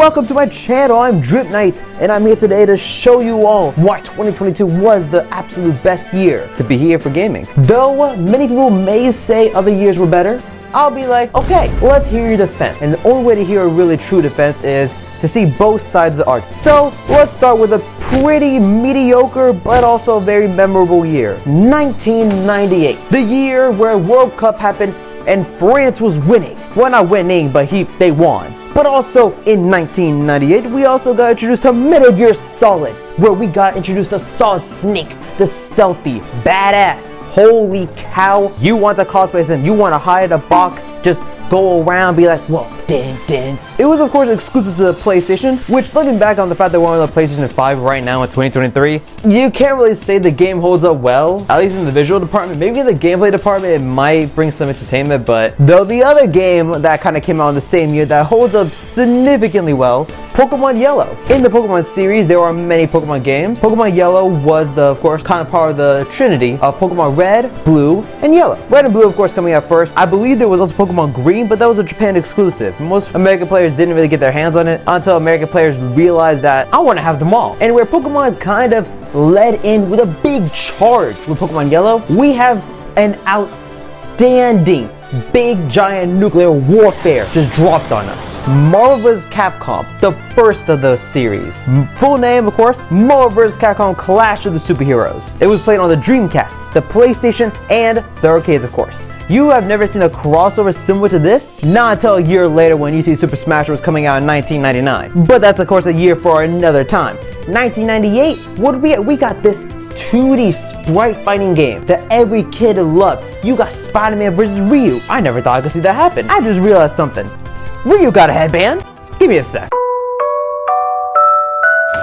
welcome to my channel. I'm DripKnight, and I'm here today to show you all why 2022 was the absolute best year to be here for gaming. Though many people may say other years were better, I'll be like, okay, let's hear your defense. And the only way to hear a really true defense is to see both sides of the argument. So let's start with a pretty mediocre but also very memorable year. 1998, the year where World Cup happened and France was winning. Well, not winning, but they won. But also in 1998, we also got introduced to Metal Gear Solid, where we got introduced to Solid Snake, the stealthy, badass. Holy cow. You want to cosplay him, you want to hide a box, just go around, be like, whoa, dance. It was of course exclusive to the PlayStation, which looking back on the fact that we're on the PlayStation 5 right now in 2023, you can't really say the game holds up well, at least in the visual department. Maybe in the gameplay department, it might bring some entertainment, but though the other game that kind of came out in the same year that holds up significantly well, Pokemon Yellow. In the Pokemon series, there are many Pokemon games. Pokemon Yellow was of course, kind of part of the trinity of Pokemon Red, Blue, and Yellow. Red and Blue, of course, coming out first. I believe there was also Pokemon Green, but that was a Japan exclusive. Most American players didn't really get their hands on it until American players realized that I want to have them all. And where Pokemon kind of led in with a big charge with Pokemon Yellow, we have an outstanding big giant nuclear warfare just dropped on us. Marvel vs. Capcom, the first of those series. Full name, of course, Marvel vs. Capcom Clash of the Superheroes. It was played on the Dreamcast, the PlayStation, and the arcades, of course. You have never seen a crossover similar to this? Not until a year later when you see Super Smash Bros. Coming out in 1999. But that's of course a year for another time. 1998, what did we get? We got this 2D sprite fighting game that every kid loved. You got Spider-Man vs. Ryu. I never thought I could see that happen. I just realized something. Ryu got a headband? Give me a sec.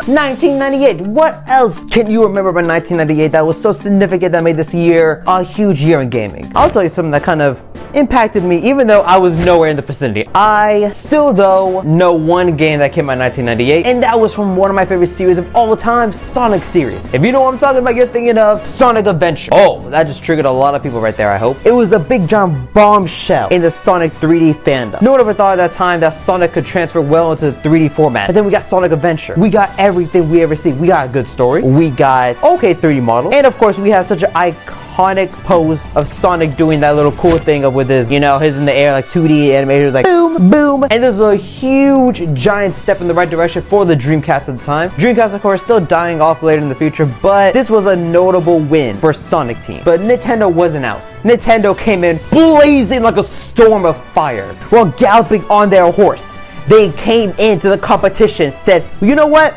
1998, what else can you remember about 1998 that was so significant that made this year a huge year in gaming? I'll tell you something that kind of impacted me even though I was nowhere in the vicinity. I still though know one game that came out in 1998, and that was from one of my favorite series of all time, Sonic series. If you know what I'm talking about, you're thinking of Sonic Adventure. Oh, that just triggered a lot of people right there, I hope. It was a big giant bombshell in the Sonic 3D fandom. No one ever thought at that time that Sonic could transfer well into 3D format. And then we got Sonic Adventure. We got everything we ever see. We got a good story. We got okay 3D model. And of course we have such an iconic pose of Sonic doing that little cool thing of with his, you know, his in the air like 2D animators like boom, boom. And this was a huge giant step in the right direction for the Dreamcast at the time. Dreamcast of course still dying off later in the future, but this was a notable win for Sonic Team. But Nintendo wasn't out. Nintendo came in blazing like a storm of fire while galloping on their horse. They came into the competition, said, well, you know what?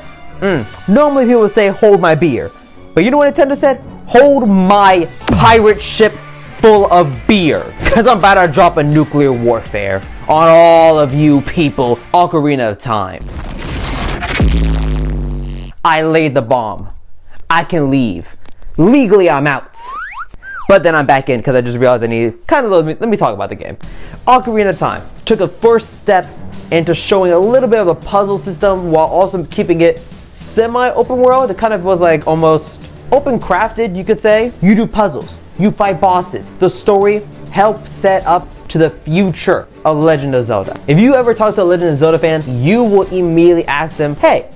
Normally people would say, hold my beer. But you know what Nintendo said? Hold my pirate ship full of beer. Because I'm about to drop a nuclear warfare on all of you people. Ocarina of Time. I laid the bomb. I can leave. Legally, I'm out. But then I'm back in because I just realized I need kind of let me talk about the game. Ocarina of Time took a first step into showing a little bit of a puzzle system while also keeping it semi-open world. It kind of was like almost open crafted, you could say. You do puzzles, you fight bosses. The story helps set up to the future of Legend of Zelda. If you ever talk to a Legend of Zelda fan, you will immediately ask them, hey,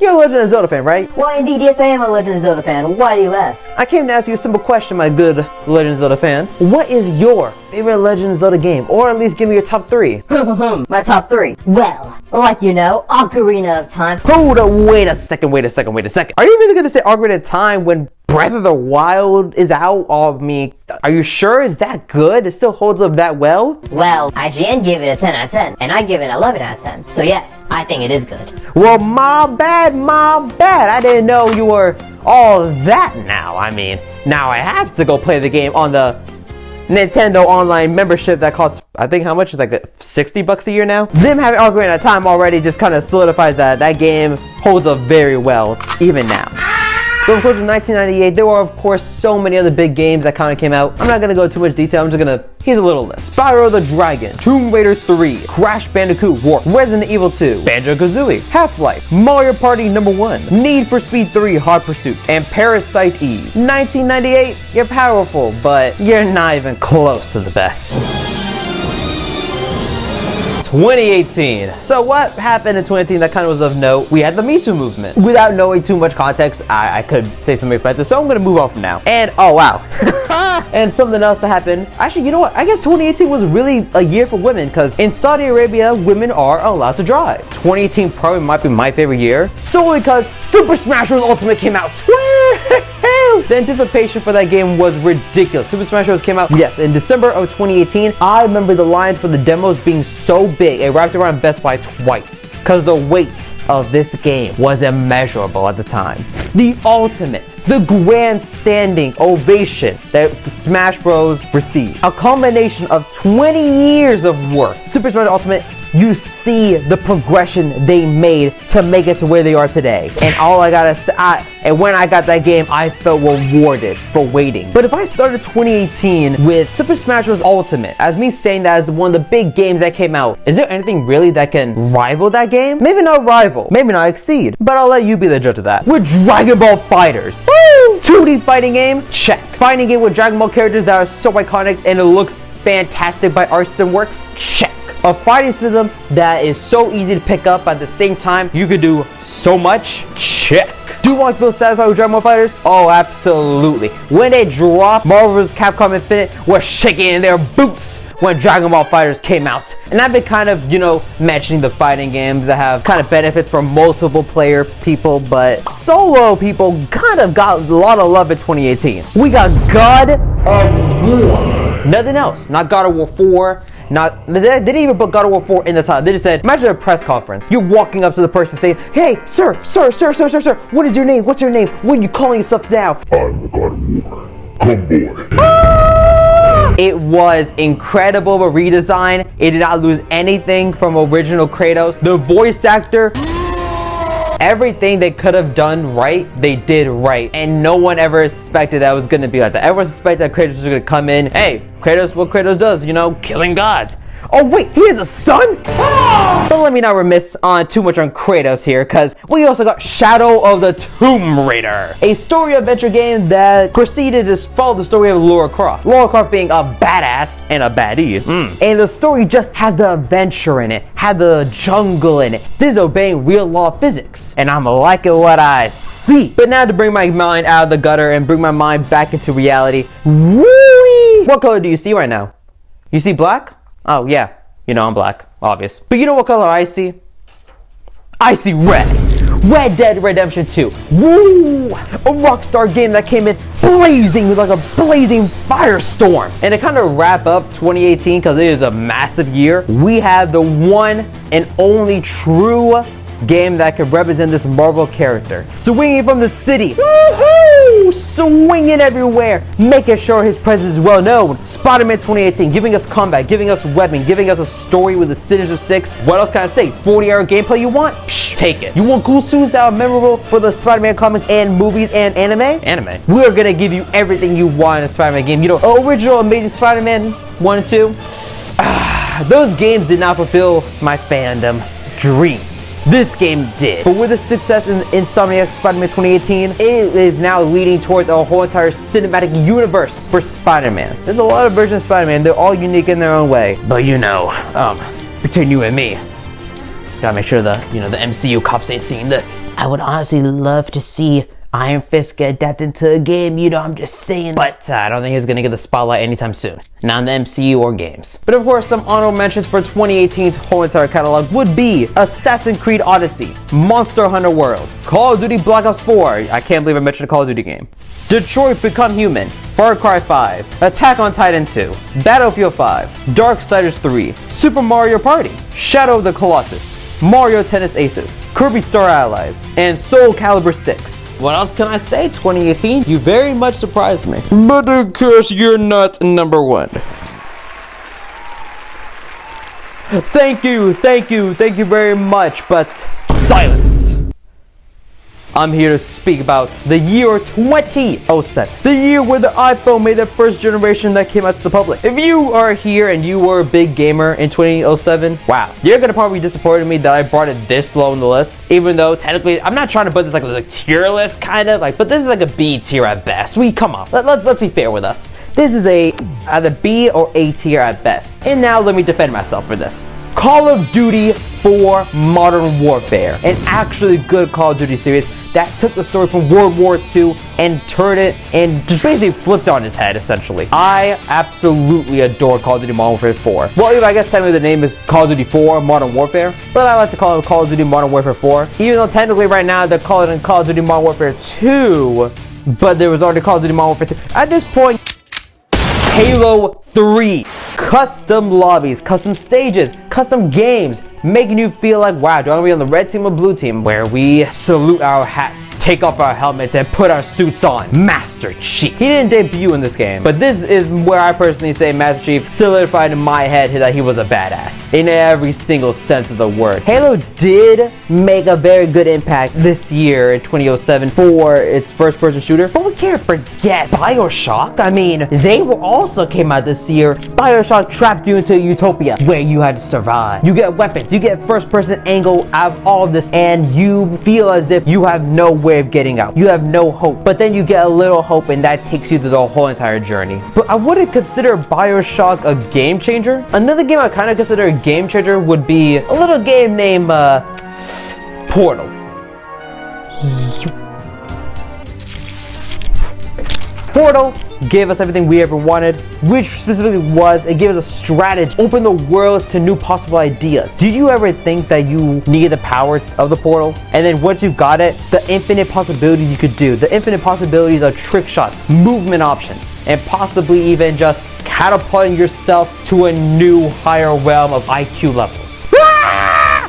you're a Legend of Zelda fan, right? Well, indeed, yes, I am a Legend of Zelda fan. Why do you ask? I came to ask you a simple question, my good Legend of Zelda fan. What is your favorite Legend of Zelda game? Or at least give me your top 3. My top 3. Well, like you know, Ocarina of Time. Hold up, wait a second. Are you really gonna say Ocarina of Time when Breath of the Wild is out? Oh, me. Are you sure? Is that good? It still holds up that well? Well, IGN gave it a 10 out of 10, and I give it an 11 out of 10. So yes, I think it is good. Well, my bad. I didn't know you were all that now. I mean, now I have to go play the game on the Nintendo Online membership that costs, I think, how much? It's like $60 a year now. Them having Ocarina of Time already just kind of solidifies that game holds up very well, even now. But of course in 1998, there were of course so many other big games that kind of came out. I'm not going to go into too much detail, I'm just going to, here's a little list. Spyro the Dragon, Tomb Raider 3, Crash Bandicoot Warped, Resident Evil 2, Banjo-Kazooie, Half-Life, Mario Party #1, Need for Speed 3 Hard Pursuit, and Parasite Eve. 1998, you're powerful, but you're not even close to the best. 2018. So what happened in 2018 that kind of was of note? We had the Me Too movement. Without knowing too much context, I could say something offensive, so I'm gonna move on from now. And oh wow. And something else that happened. Actually, you know what? I guess 2018 was really a year for women, because in Saudi Arabia, women are allowed to drive. 2018 probably might be my favorite year, solely because Super Smash Bros. Ultimate came out. The anticipation for that game was ridiculous. Super Smash Bros. Came out, yes, in December of 2018. I remember the lines for the demos being so big, it wrapped around Best Buy twice, because the weight of this game was immeasurable at the time. The ultimate, the grandstanding ovation that Smash Bros. Received. A combination of 20 years of work. Super Smash Ultimate, you see the progression they made to make it to where they are today. And all I gotta say, and when I got that game, I felt rewarded for waiting. But if I started 2018 with Super Smash Bros. Ultimate, as me saying that as one of the big games that came out, is there anything really that can rival that game? Maybe not rival, maybe not exceed, but I'll let you be the judge of that. With Dragon Ball FighterZ. Woo! 2D fighting game? Check. Fighting game with Dragon Ball characters that are so iconic and it looks fantastic by Art System Works? Check. A fighting system that is so easy to pick up, at the same time you could do so much? Check. Do you want to feel satisfied with Dragon Ball FighterZ? Oh, absolutely. When they dropped Marvel vs. Capcom Infinite, were shaking in their boots when Dragon Ball FighterZ came out. And I've been kind of, mentioning the fighting games that have kind of benefits for multiple player people, but solo people kind of got a lot of love in 2018. We got God of War. Nothing else. Not God of War 4. They didn't even put God of War 4 in the title. They just said, imagine a press conference. You're walking up to the person saying, hey, sir, what is your name? What's your name? What are you calling yourself now? I'm the God of War. Come boy. It was incredible of a redesign. It did not lose anything from original Kratos. The voice actor, everything they could have done right, they did right. And no one ever expected that it was going to be like that. Everyone suspected that Kratos was going to come in. Hey, Kratos, what Kratos does, killing gods. Oh wait, he has a son? But let me not remiss on too much on Kratos here, because we also got Shadow of the Tomb Raider, a story adventure game that proceeded to follow the story of Lara Croft. Lara Croft being a badass and a baddie. And the story just has the adventure in it, had the jungle in it. This is obeying real law physics, and I'm liking what I see. But now to bring my mind out of the gutter and bring my mind back into reality. Woo-wee! What color do you see right now? You see black? Oh yeah, I'm black, obvious. But you know what color I see? I see red. Red Dead Redemption 2. Woo! A Rockstar game that came in blazing with like a blazing firestorm. And to kind of wrap up 2018, because it is a massive year, we have the one and only true game that could represent this Marvel character. Swinging from the city. Woohoo! Swinging everywhere. Making sure his presence is well known. Spider-Man 2018, giving us combat, giving us weapon, giving us a story with the Sinister Six. What else can I say? 40-hour gameplay you want? Psh, take it. You want cool suits that are memorable for the Spider-Man comics and movies and anime? Anime. We're gonna give you everything you want in a Spider-Man game. Original Amazing Spider-Man 1 and 2. Those games did not fulfill my fandom dreams. This game did. But with the success in Insomniac's Spider-Man 2018, it is now leading towards a whole entire cinematic universe for Spider-Man. There's a lot of versions of Spider-Man. They're all unique in their own way. But between you and me, gotta make sure the MCU cops ain't seeing this. I would honestly love to see Iron Fist get adapted into a game, I'm just saying. But I don't think he's gonna get the spotlight anytime soon. Not in the MCU or games. But of course, some honorable mentions for 2018's whole entire catalog would be Assassin's Creed Odyssey, Monster Hunter World, Call of Duty Black Ops 4, I can't believe I mentioned a Call of Duty game, Detroit Become Human, Far Cry 5, Attack on Titan 2, Battlefield 5, Darksiders 3, Super Mario Party, Shadow of the Colossus, Mario Tennis Aces, Kirby Star Allies, and Soul Calibur 6. What else can I say, 2018? You very much surprised me. But of course, you're not number one. Thank you very much, but silence. I'm here to speak about the year 2007, the year where the iPhone made the first generation that came out to the public. If you are here and you were a big gamer in 2007, wow, you're gonna probably be disappointed in me that I brought it this low in the list, even though technically I'm not trying to put this like a tier list kind of like, but this is like a B tier at best. Come on, let's be fair with us. This is a either B or A tier at best. And now let me defend myself for this. Call of Duty 4 Modern Warfare, an actually good Call of Duty series that took the story from World War II and turned it and just basically flipped on its head, essentially. I absolutely adore Call of Duty Modern Warfare 4. Well, even I guess technically the name is Call of Duty 4 Modern Warfare, but I like to call it Call of Duty Modern Warfare 4. Even though technically right now they're calling it Call of Duty Modern Warfare 2, but there was already Call of Duty Modern Warfare 2. At this point, Halo 3. Custom lobbies, custom stages, custom games, making you feel like, wow, do I want to be on the red team or blue team? Where we salute our hats, take off our helmets, and put our suits on. Master Chief. He didn't debut in this game, but this is where I personally say Master Chief solidified in my head that he was a badass. In every single sense of the word. Halo did make a very good impact this year in 2007 for its first-person shooter, but we can't forget BioShock. I mean, they were also came out this year. BioShock trapped you into a utopia where you had to survive. You get weapons, you get first-person angle out of all of this, and you feel as if you have no way of getting out. You have no hope, but then you get a little hope, and that takes you through the whole entire journey. But I wouldn't consider BioShock a game changer. Another game I kind of consider a game changer would be a little game named Portal. Portal gave us everything we ever wanted, which specifically was, it gave us a strategy, open the worlds to new possible ideas. Did you ever think that you needed the power of the portal? And then once you got it, the infinite possibilities you could do, the infinite possibilities of trick shots, movement options, and possibly even just catapulting yourself to a new higher realm of IQ levels.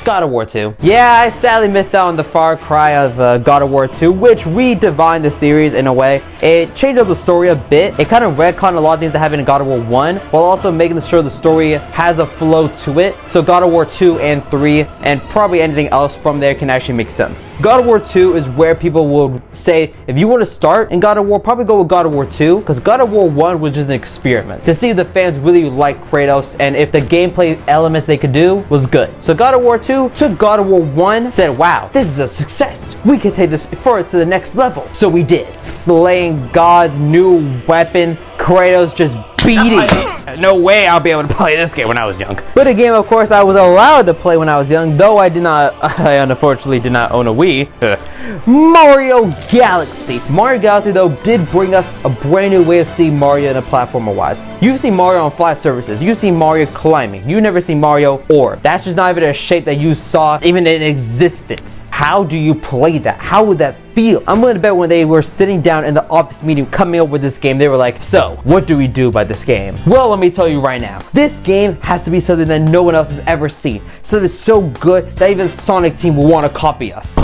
God of War 2. Yeah, I sadly missed out on the far cry of God of War 2, which redefined the series in a way. It changed up the story a bit. It kind of retconned a lot of things that happened in God of War 1, while also making sure the story has a flow to it. So God of War 2 and 3, and probably anything else from there can actually make sense. God of War 2 is where people will say, if you want to start in God of War, probably go with God of War 2, because God of War 1 was just an experiment to see if the fans really like Kratos and if the gameplay elements they could do was good. So God of War 2 took God of War 1, said, wow, this is a success. We could take this forward to the next level. So we did. Slaying gods, new weapons, Kratos just beating. No way I'll be able to play this game when I was young. But a game, of course, I was allowed to play when I was young, though I unfortunately did not own a Wii. Mario Galaxy. Mario Galaxy, though, did bring us a brand new way of seeing Mario in a platformer-wise. You've seen Mario on flat surfaces. You've seen Mario climbing. You never seen Mario orb. That's just not even a shape that you saw even in existence. How do you play that? How would that feel? I'm willing to bet when they were sitting down in the office meeting coming up with this game, they were like, so, what do we do about this game? Well, let me tell you right now. This game has to be something that no one else has ever seen. Something so good that even the Sonic team will want to copy us.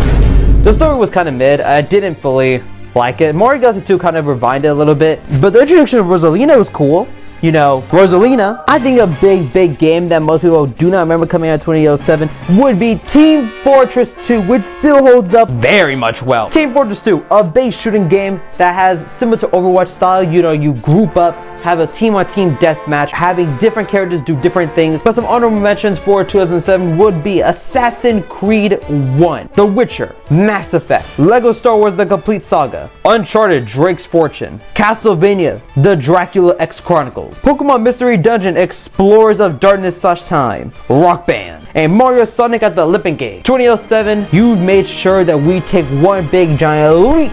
The story was kind of mid. I didn't fully like it. Mario Galaxy 2 kind of revived it a little bit, but the introduction of Rosalina was cool. You know, Rosalina. I think a big game that most people do not remember coming out in 2007 would be Team Fortress 2, which still holds up very much well. Team Fortress 2, a base shooting game that has similar to Overwatch style. You know, you group up, have a team-on-team deathmatch, having different characters do different things. But some honorable mentions for 2007 would be Assassin's Creed 1, The Witcher, Mass Effect, Lego Star Wars The Complete Saga, Uncharted Drake's Fortune, Castlevania The Dracula X Chronicles, Pokemon Mystery Dungeon Explorers of Darkness / Time, Rock Band, and Mario Sonic at the Olympic Games. 2007, you made sure that we take one big giant leap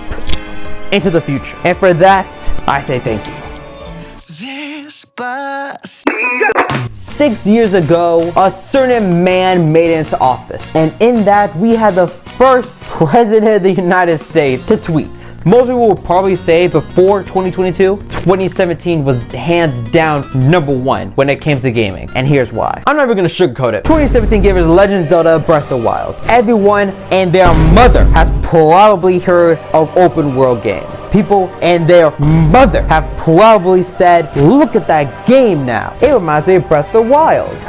into the future. And for that, I say thank you. 6 years ago, a certain man made it into office, and in that we had the first president of the United States to tweet. Most people will probably say before 2022, 2017 was hands down #1 when it came to gaming, and here's why. I'm never gonna sugarcoat it. 2017 gave us Legend of Zelda Breath of the Wild. Everyone and their mother has probably heard of open world games. People and their mother have probably said, look at that game now. It reminds me of Breath of the Wild.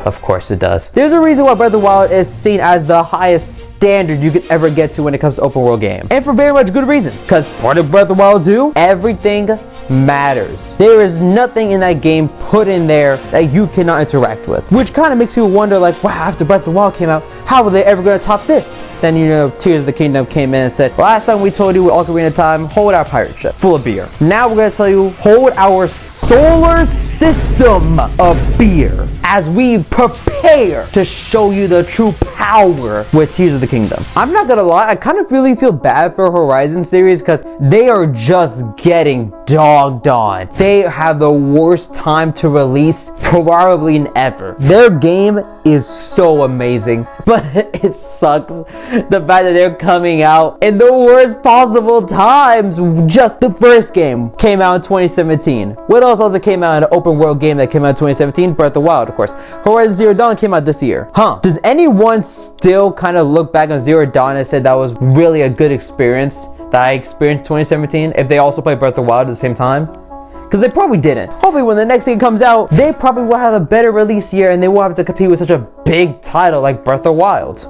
Of course it does. There's a reason why Breath of the Wild is seen as the highest standard you could ever get to when it comes to open world game. And for very much good reasons. Because part of Breath of the Wild 2, everything matters. There is nothing in that game put in there that you cannot interact with. Which kind of makes you wonder like, wow, after Breath of the Wild came out, How were they ever going to top this? Then, you know, Tears of the Kingdom came in and said, last time we told you with Ocarina of Time, hold our pirate ship full of beer. Now we're going to tell you, hold our solar system of beer as we prepare to show you the true power with Tears of the Kingdom. I'm not going to lie, I kind of really feel bad for Horizon series because they are just getting dogged on. They have the worst time to release probably in ever. Their game is so amazing, but it sucks the fact that they're coming out in the worst possible times. Just the first game came out in 2017. What else also came out? An open world game that came out in 2017? Breath of the Wild, of course. Horizon Zero Dawn came out this year. Does anyone still kind of look back on Zero Dawn and say that was really a good experience that I experienced in 2017 if they also played Breath of the Wild at the same time? Because they probably didn't. Hopefully when the next game comes out, they probably will have a better release year and they won't have to compete with such a big title like Breath of the Wild.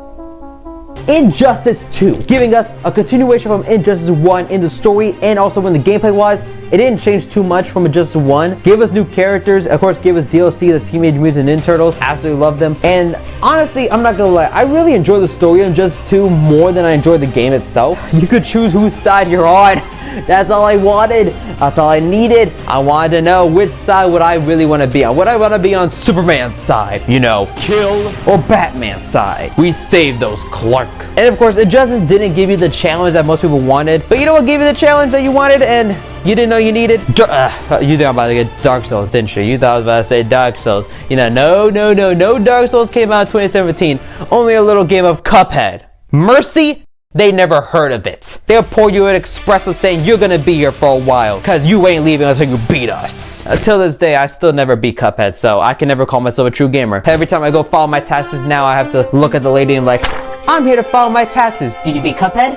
Injustice 2, giving us a continuation from Injustice 1 in the story and also in the gameplay wise. It didn't change too much from Injustice 1. Gave us new characters, of course gave us DLC, the Teenage Mutant Ninja Turtles, absolutely love them. And honestly, I'm not gonna lie, I really enjoy the story of Injustice 2 more than I enjoy the game itself. You could choose whose side you're on. That's all I wanted. That's all I needed. I wanted to know which side would I really want to be on. Would I want to be on Superman's side? You know, kill, or Batman's side? We saved those, Clark. And of course, Injustice didn't give you the challenge that most people wanted. But you know what gave you the challenge that you wanted and you didn't know you needed? You thought I'm about to get Dark Souls, didn't you? You thought I was about to say Dark Souls. You know, no Dark Souls came out in 2017. Only a little game of Cuphead. Mercy? They never heard of it. They'll pour you an espresso saying you're gonna be here for a while because you ain't leaving until you beat us. Until this day, I still never beat Cuphead, so I can never call myself a true gamer. Every time I go file my taxes now, I have to look at the lady and like, I'm here to file my taxes. Did you beat Cuphead?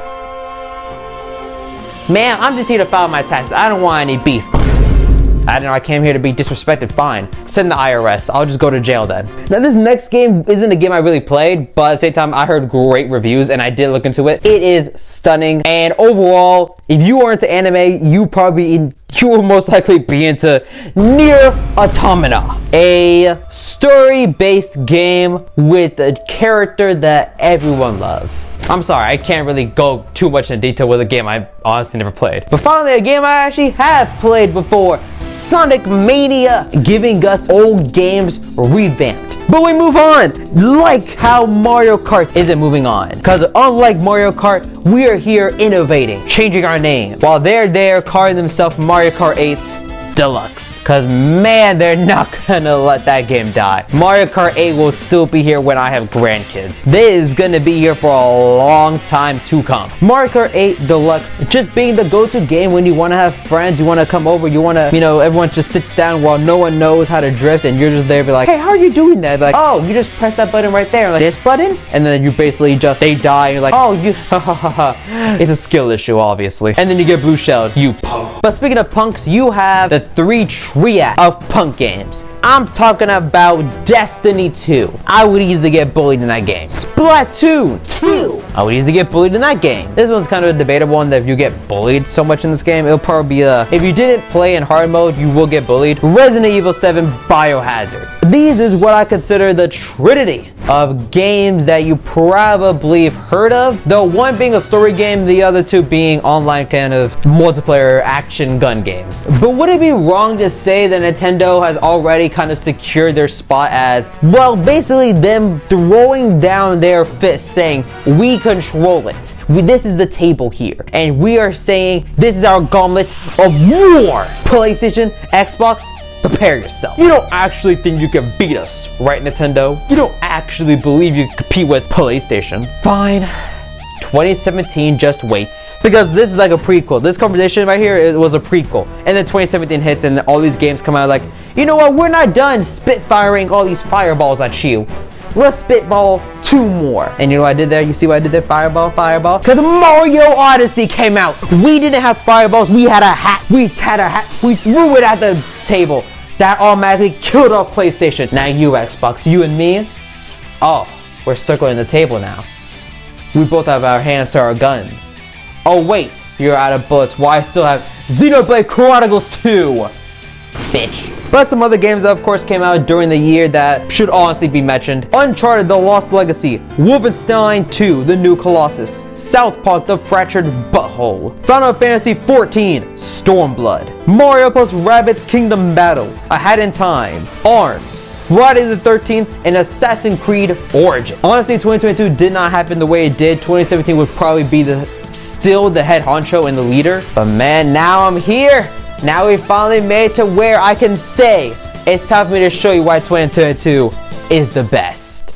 Man, I'm just here to file my taxes. I don't want any beef. I don't know, I came here to be disrespected, fine. Send the IRS, I'll just go to jail then. Now this next game isn't a game I really played, but at the same time I heard great reviews and I did look into it. It is stunning, and overall, if you are into anime, you will most likely be into Nier Automata, a story-based game with a character that everyone loves. I'm sorry, I can't really go too much in detail with a game I honestly never played. But finally, a game I actually have played before, Sonic Mania, giving us old games revamped. But we move on, like how Mario Kart isn't moving on. Because unlike Mario Kart, we are here innovating, changing our name. While they're there calling themselves Mario Kart 8 Deluxe. Because man, they're not gonna let that game die. Mario Kart 8 will still be here when I have grandkids. This is gonna be here for a long time to come. Mario Kart 8 Deluxe just being the go-to game when you want to have friends, you want to come over, you want to, you know, everyone just sits down while no one knows how to drift and you're just there be like, hey, how are you doing that? Like, oh, you just press that button right there. Like, this button? And then you basically just, they die and you're like, oh, you, it's a skill issue, obviously. And then you get blue shelled, you punk. But speaking of punks, you have the 3 triad of punk games. I'm talking about Destiny 2. I would easily get bullied in that game. Splatoon 2. I would easily get bullied in that game. This one's kind of a debatable one that if you get bullied so much in this game, it'll probably be if you didn't play in hard mode, you will get bullied. Resident Evil 7 Biohazard. These is what I consider the trinity of games that you probably have heard of. The one being a story game, the other two being online kind of multiplayer action gun games. But would it be wrong to say that Nintendo has already kind of secured their spot as, well, basically them throwing down their fist saying, we control it. This is the table here. And we are saying, this is our gauntlet of war. PlayStation, Xbox, prepare yourself. You don't actually think you can beat us, right, Nintendo? You don't actually believe you can compete with PlayStation. Fine. 2017 just waits. Because this is like a prequel. This conversation right here, it was a prequel. And then 2017 hits and all these games come out like, you know what, we're not done spitfiring all these fireballs at you. Let's spitball 2 more. And you know what I did there? You see what I did there? Fireball. Because Mario Odyssey came out. We didn't have fireballs. We had a hat. We threw it at the table. That automatically killed off PlayStation. Now you, Xbox, you and me. Oh, we're circling the table now. We both have our hands to our guns. Oh wait, you're out of bullets. Why I still have Xenoblade Chronicles 2? bitch. But some other games that of course came out during the year that should honestly be mentioned. Uncharted: The Lost Legacy, Wolfenstein 2: The New Colossus, South Park: The Fractured Butthole, Final Fantasy XIV: Stormblood, Mario + Rabbids Kingdom Battle, A Hat in Time, ARMS, Friday the 13th, and Assassin's Creed Origin. Honestly, 2022 did not happen the way it did. 2017 would probably be still the head honcho and the leader. But man, now I'm here. Now we finally made it to where I can say it's time for me to show you why 2022 is the best.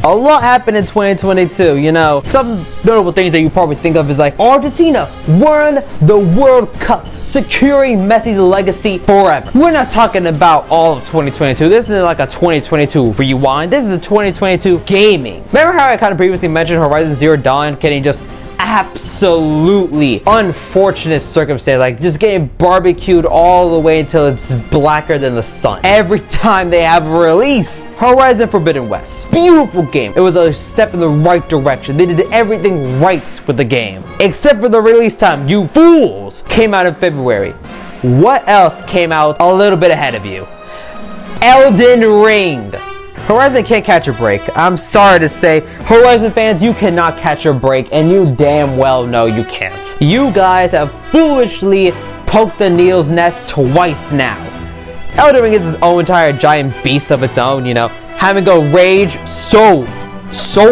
A lot happened in 2022, you know. Some notable things that you probably think of is like Argentina won the World Cup, securing Messi's legacy forever. We're not talking about all of 2022. This isn't like a 2022 rewind. This is a 2022 gaming. Remember how I kind of previously mentioned Horizon Zero Dawn getting just absolutely unfortunate circumstance, like just getting barbecued all the way until it's blacker than the sun every time they have a release. Horizon Forbidden West, beautiful game. It was a step in the right direction. They did everything right with the game, except for the release time. You fools! Came out in February. What else came out a little bit ahead of you? Elden Ring. Horizon can't catch a break. I'm sorry to say, Horizon fans, you cannot catch a break, and you damn well know you can't. You guys have foolishly poked the needle's nest twice now. Elden Ring is its own entire giant beast of its own, you know. Having go rage, so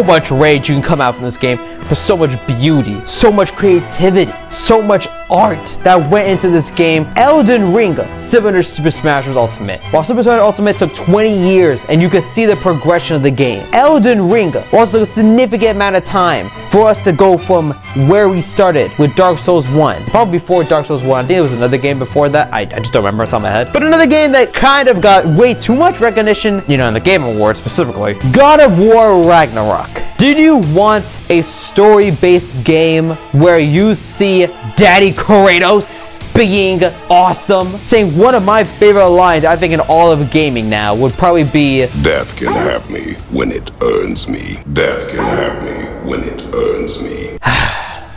much rage you can come out from this game, but so much beauty, so much creativity, so much art that went into this game. Elden Ring, similar to Super Smash Bros. Ultimate. While Super Smash Ultimate took 20 years and you could see the progression of the game, Elden Ring also took a significant amount of time for us to go from where we started with Dark Souls 1. Probably before Dark Souls 1, I think it was another game before that. I just don't remember, it's on my head. But another game that kind of got way too much recognition, you know, in the Game Awards specifically. God of War Ragnarok. Did you want a story-based game where you see Daddy Kratos being awesome? Saying one of my favorite lines, I think in all of gaming now, would probably be, Death can have me when it earns me. Death can have me when it earns me.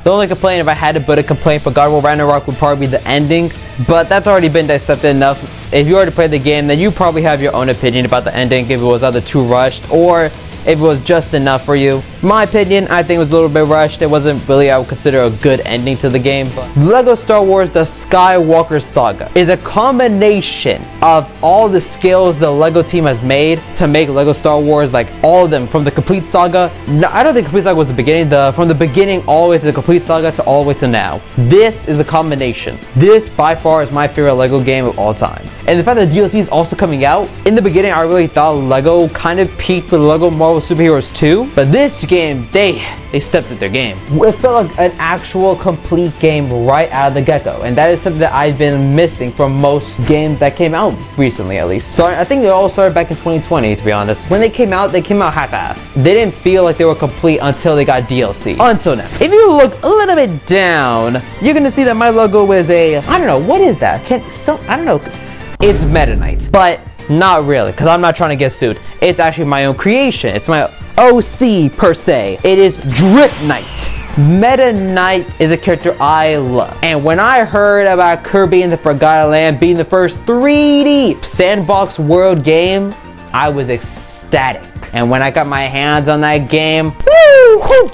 The only complaint, if I had to put a complaint for God of War Ragnarok, would probably be the ending, but that's already been dissected enough. If you already played the game, then you probably have your own opinion about the ending, if it was either too rushed or if it was just enough for you. My opinion, I think it was a little bit rushed. It wasn't really, I would consider, a good ending to the game. But LEGO Star Wars The Skywalker Saga is a combination of all the skills the LEGO team has made to make LEGO Star Wars, like all of them, from the complete saga. No, I don't think complete saga was the beginning. From the beginning all the way to the complete saga to all the way to now. This is the combination. This by far is my favorite LEGO game of all time. And the fact that DLC is also coming out. In the beginning, I really thought LEGO kind of peaked with LEGO Marvel Superheroes 2, but this game, they stepped up their game. It felt like an actual complete game right out of the get-go, and that is something that I've been missing from most games that came out recently, at least. So I think it all started back in 2020, to be honest. When they came out half-assed. They didn't feel like they were complete until they got DLC. Until now. If you look a little bit down, you're gonna see that my logo is I don't know, what is that? I don't know. It's Meta Knight, but not really, because I'm not trying to get sued. It's actually my own creation. It's my OC per se. It is DripKnight. Meta Knight is a character I love. And when I heard about Kirby and the Forgotten Land being the first 3D sandbox world game, I was ecstatic. And when I got my hands on that game, woo-hoo,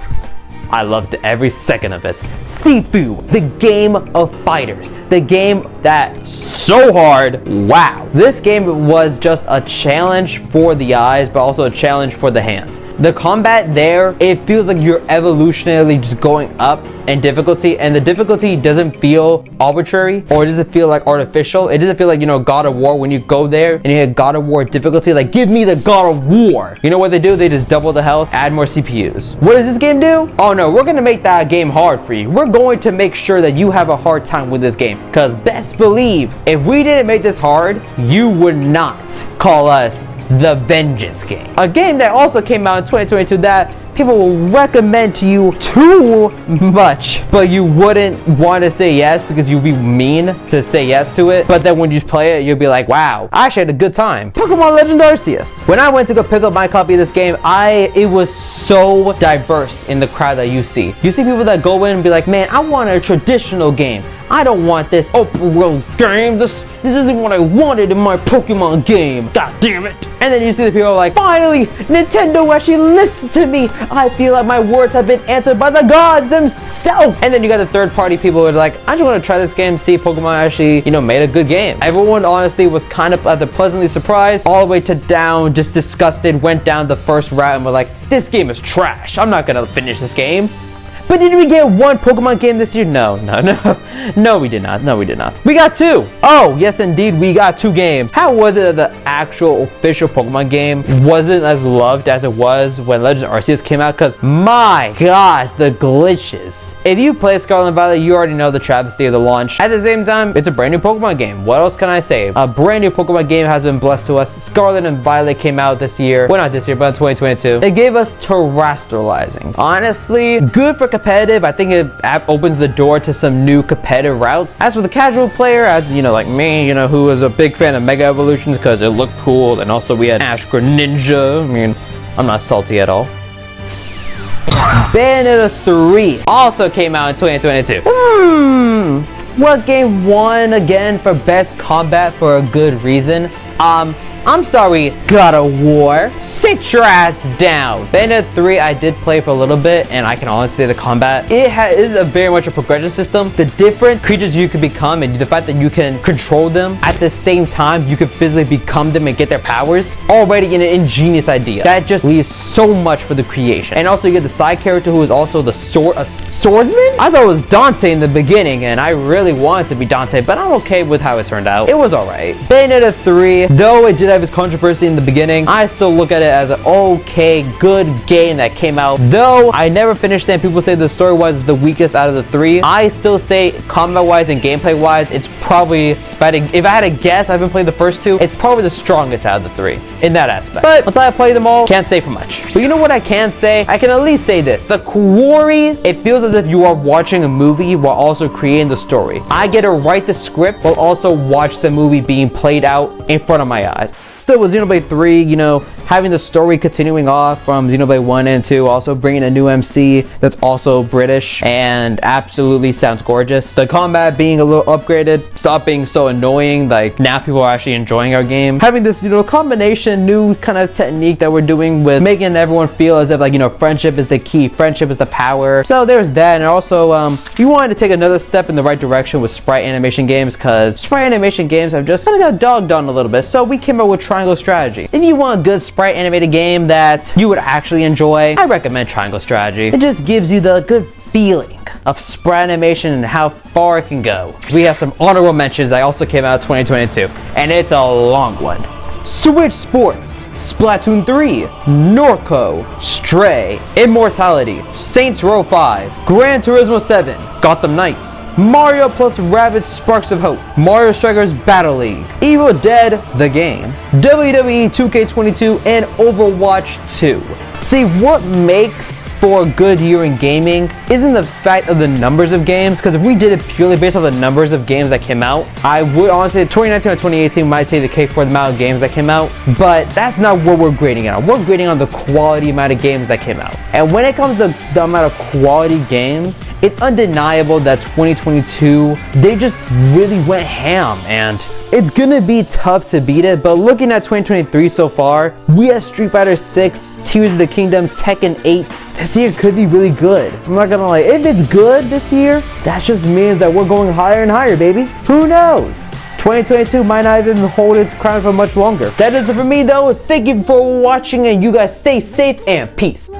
I loved every second of it. Sifu, the game of fighters. The game that's so hard. Wow. This game was just a challenge for the eyes, but also a challenge for the hands. The combat there, it feels like you're evolutionarily just going up in difficulty, and the difficulty doesn't feel arbitrary, or it doesn't feel like artificial. It doesn't feel like, you know, God of War, when you go there and you hit God of War difficulty, like, give me the God of War. You know what they do? They just double the health, add more CPUs. What does this game do? Oh no, we're gonna make that game hard for you. We're going to make sure that you have a hard time with this game, because best believe, if we didn't make this hard, you would not call us the Vengeance game. A game that also came out in 2022 that people will recommend to you too much, but you wouldn't want to say yes because you'd be mean to say yes to it. But then when you play it, you'll be like, wow, I actually had a good time. Pokemon Legend Arceus. When I went to go pick up my copy of this game, it was so diverse in the crowd that you see. You see people that go in and be like, man, I want a traditional game. I don't want this open world game. This isn't what I wanted in my Pokemon game. God damn it. And then you see the people like, finally, Nintendo actually listened to me. I feel like my words have been answered by the gods themselves. And then you got the third party people who are like, I just want to try this game, see if Pokemon actually, made a good game. Everyone honestly was kind of either pleasantly surprised all the way to down, just disgusted, went down the first route and were like, this game is trash. I'm not going to finish this game. But did we get one Pokemon game this year? No, we did not. No, we did not. We got two. Oh, yes, indeed, we got two games. How was it that the actual official Pokemon game wasn't as loved as it was when Legend Arceus came out? Because, my gosh, the glitches. If you play Scarlet and Violet, you already know the travesty of the launch. At the same time, it's a brand new Pokemon game. What else can I say? A brand new Pokemon game has been blessed to us. Scarlet and Violet came out this year. Well, not this year, but in 2022. It gave us terrestrializing. Honestly, good for competitive. I think it opens the door to some new competitive routes. As for the casual player, as like me, who was a big fan of Mega Evolutions because it looked cool, and also we had Ash Greninja. I mean, I'm not salty at all. Bayonetta 3 also came out in 2022. What game won again for best combat for a good reason? I'm sorry, God of War. Sit your ass down. Bayonetta 3 I did play for a little bit, and I can honestly say the combat, is a very much a progression system. The different creatures you can become and the fact that you can control them at the same time, you can physically become them and get their powers, already an ingenious idea. That just leaves so much for the creation. And also you get the side character who is also the swordsman? I thought it was Dante in the beginning, and I really wanted to be Dante, but I'm okay with how it turned out. It was alright. Bayonetta 3, though it did have its controversy in the beginning, I still look at it as an okay, good game that came out. Though I never finished it and people say the story was the weakest out of the three, I still say combat-wise and gameplay-wise, it's probably, if I had to guess, I haven't played the first two, it's probably the strongest out of the three in that aspect. But until I play them all, can't say for much. But you know what I can say? I can at least say this. The Quarry, it feels as if you are watching a movie while also creating the story. I get to write the script while also watch the movie being played out in front of my eyes. Still with Xenoblade 3, having the story continuing off from Xenoblade 1 and 2, also bringing a new MC that's also British and absolutely sounds gorgeous. The combat being a little upgraded, stop being so annoying, like now people are actually enjoying our game. Having this, combination, new kind of technique that we're doing with making everyone feel as if friendship is the key, friendship is the power. So there's that, and also we wanted to take another step in the right direction with sprite animation games, because sprite animation games have just kind of got dogged on a little bit. So we came up with Triangle Strategy. If you want a good sprite animated game that you would actually enjoy, I recommend Triangle Strategy. It just gives you the good feeling of sprite animation and how far it can go. We have some honorable mentions that also came out in 2022, and it's a long one. Switch Sports, Splatoon 3, Norco, Stray, Immortality, Saints Row 5, Gran Turismo 7, Gotham Knights, Mario plus Rabbids Sparks of Hope, Mario Strikers Battle League, Evil Dead the Game, WWE 2K22, and Overwatch 2. See, what makes for a good year in gaming isn't the fact of the numbers of games, because if we did it purely based on the numbers of games that came out, I would honestly, 2019 or 2018 might take the cake for the amount of games that came out, but that's not what we're grading on. We're grading on the quality amount of games that came out. And when it comes to the amount of quality games, it's undeniable that 2022, they just really went ham, and it's gonna be tough to beat it. But looking at 2023 so far, we have Street Fighter 6, Tears of the Kingdom, Tekken 8. This year could be really good. I'm not gonna lie, if it's good this year, that just means that we're going higher and higher, baby. Who knows? 2022 might not even hold its crown for much longer. That is it for me though. Thank you for watching, and you guys stay safe and peace.